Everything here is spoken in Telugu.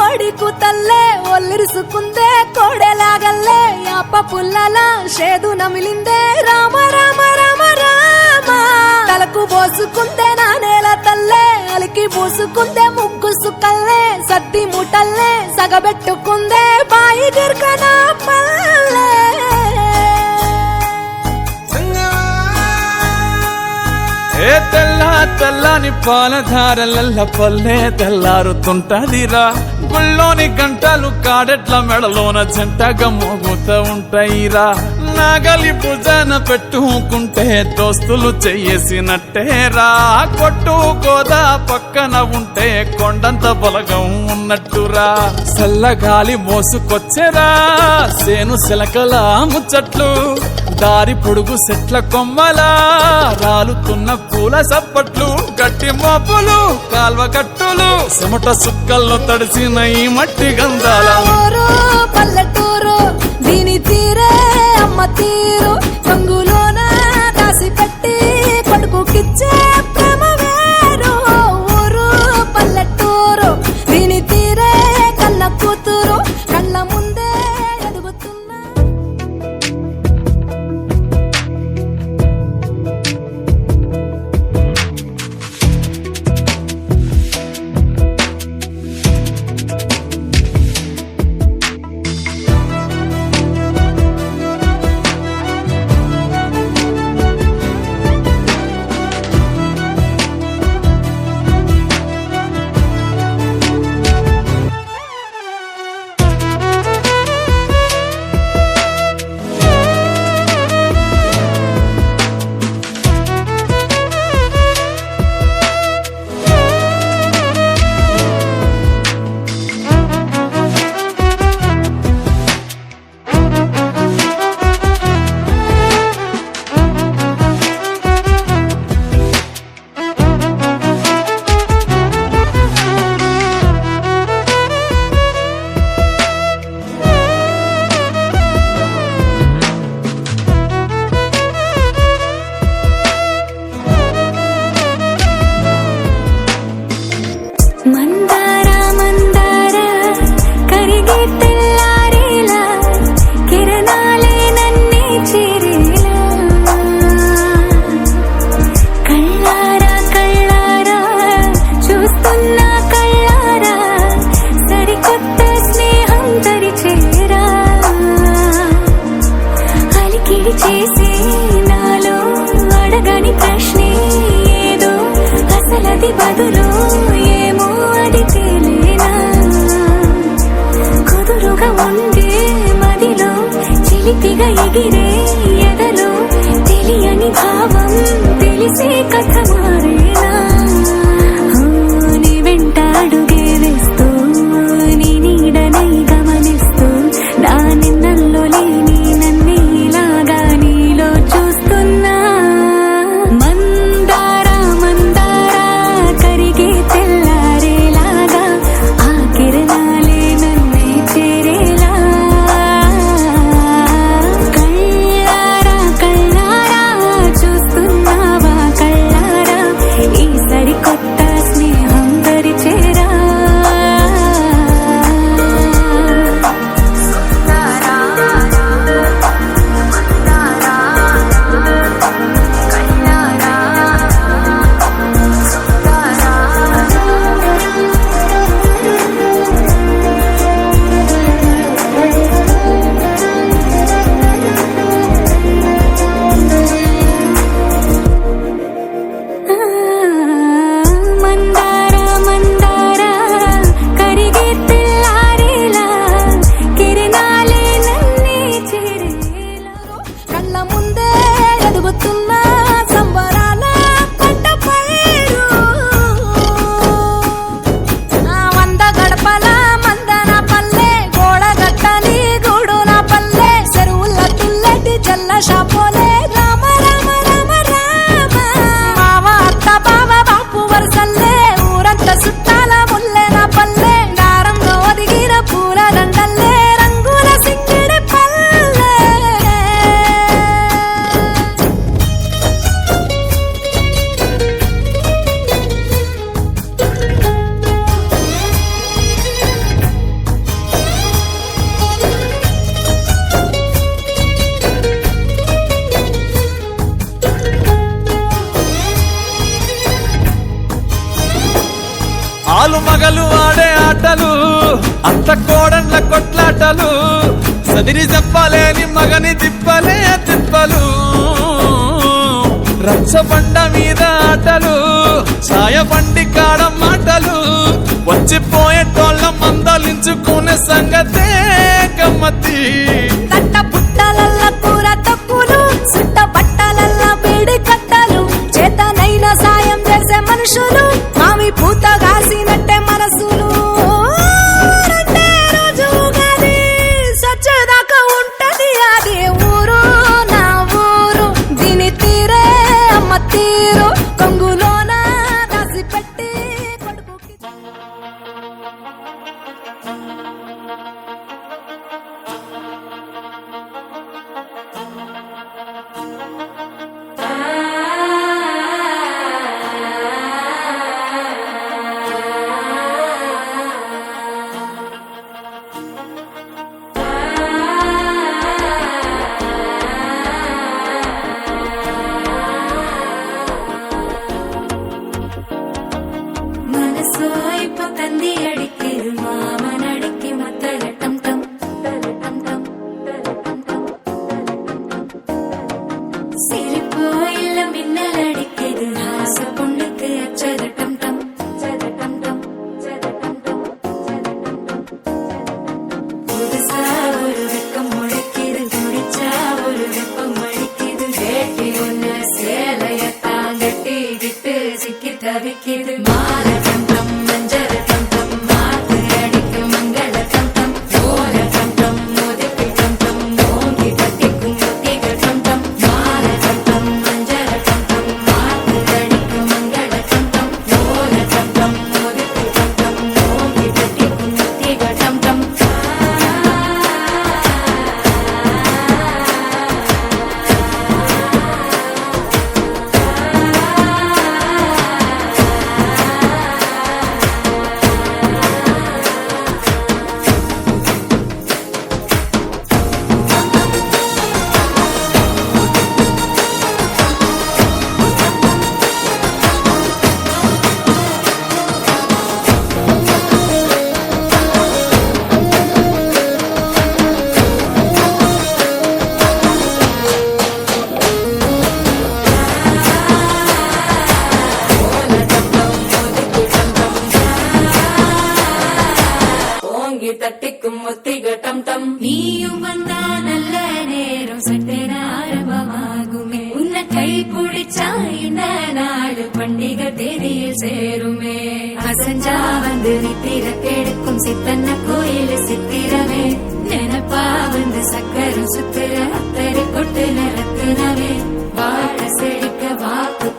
కోడి కూతల్లే ఒల్లిరుసుకుందే కోడెలాగల్లే యాప పుల్లల షేదు నమిలిందే రామ రామ రామ రామ తలకు పోసుకుందే నా నేల తల్లే అలికి పూసుకుందే ముగ్గు సుక్కల్లే సద్ది ముటల్లే సగబెట్టుకుందే బాయి గిర్కన పల్లె ఏ తెల్ల తెల్లని పాలధారలల్ల పల్లె తెల్లారుతుంటదిరా గుళ్ళోని గంటలు కాడెట్ల మెడలోన జంటగా మోగుతూ ఉంటాయిరా నాగలి భుజాన పెట్టుకుంటే దోస్తులు చెయ్యేసినట్టేరా కొట్టు గోదా పక్కన ఉంటే కొండంత బలగం ఉన్నట్టురా చల్లగాలి మోసుకొచ్చెరా సేను శిలకల ముచ్చట్లు దారి పొడుగు చెట్ల కొమ్మలా రాలుతున్న పూల సప్పట్లు గట్టి మోపులు కాల్వ కట్టులు చెమట సుక్కల్లో తడిసిన ఈ మట్టి గంధాల పల్లెటూరు దీని తీరే అమ్మ తీరు కంగులోన దాసి పెట్టి కొడుకుకిచ్చే ప్రేమ వేరు ఊరు పల్లెటూరు దీని తీరే కన్న కూతురు కళ్ళ ముందే ఎదుగుతున్నా చేసి నాలో అడగని ప్రశ్నే ఏదో అసలది బదులు ఏమో అది తేలేనా కుదురుగా ఉండే మదిలో చిలిపిగా ఎగిరే ఎదలో తెలియని భావం తెలిసే కథ మారేనా నీ వెంట అడుగే వేస్తూ నీ నీడనై గమనిస్తూ నా నిన్నల్లో లేని కళ్ళారా ఆలు మగలు ఆడే ఆటలు అత్త కోడళ్ళ కొట్లాటలు సదిరి చెప్పలేని మగని తిప్పలే తిప్పలు రచ్చబండ మీద ఆటలు ఛాయబండి కాడ మాటలు వచ్చిపోయేటోళ్ళ మందలించుకునే సంగతే గమ్మతి తట్ట పుట్టలల్ల కూర తప్పులు సుట్ట బట్టలల్ల వేడి కట్టలు చేతనైన సాయం చేసే మనుషులు మామి పూత కాసినట్టే మనసులు రెండే రోజు ఉగాది సచ్చేదాకా ఉంటది అది ఊరు నా ఊరు దీని తీరే అమ్మ తీరు కొంగులోన దాసి పెట్టి కొడుకుకి മനസ്സോ ഇപ്പൊ തന്തി അടിക്കരു മാമനടിക്ക് മത്തലട്ടം ടം തലട്ടം ടം തലട്ടം ടം സിരിപ്പോ ഇല്ല മിന്നലടിക്കരു ഹാസ പൊണ്ണുക്ക് അച്ചതട്ടം ടം ചതട്ടം ടം ചതട്ടം ടം പുതുസാ ഒരു വെക്കം മുഴക്കിയത് കുടിച്ചാ ഒരു വെപ്പം മടിക്കിയത് കേട്ടി ഒന്ന് സേലയത്താൻ കെട്ടിയിട്ട് സിക്കി തവിക്കിയത് മാലട്ടം ടം മഞ്ചരട്ടം ടം മാത്ത് അടിക്ക് മംഗളട്ടം ടം ഓലട്ടം ടം മുതിപ്പിട്ടം ടം ഓങ്കി തട്ടിക്കും മുത്തികട്ടം ടം മാലട്ടം ടം മഞ്ചരട്ടം ടം മാത്ത് അടിക്ക് മംഗളട്ടം ടം ഓലട്ടം ടം മുതിപ്പിട്ടം ടം ഓങ്കി തട്ടിക്കും മുത്തികട്ടം ടം ஓங்கி தட்டிக்கும் முத்திகட்டம் டம் நீயும் வந்தா நல்ல நேரம் சட்டென ஆரம்பமாகுமே உன்னை கை பிடிச்சா இந்த நாடு பண்டிகை தேதியில் சேருமே அசஞ்சா வந்து நித்திர கெடுக்கும் சித்தன்ன கோயில் சித்திரமே நினப்பா வந்து சக்கரம் சுத்துற அத்தரை கொட்டு நிறத்துனவே வாழ செழிக்க வாக்கு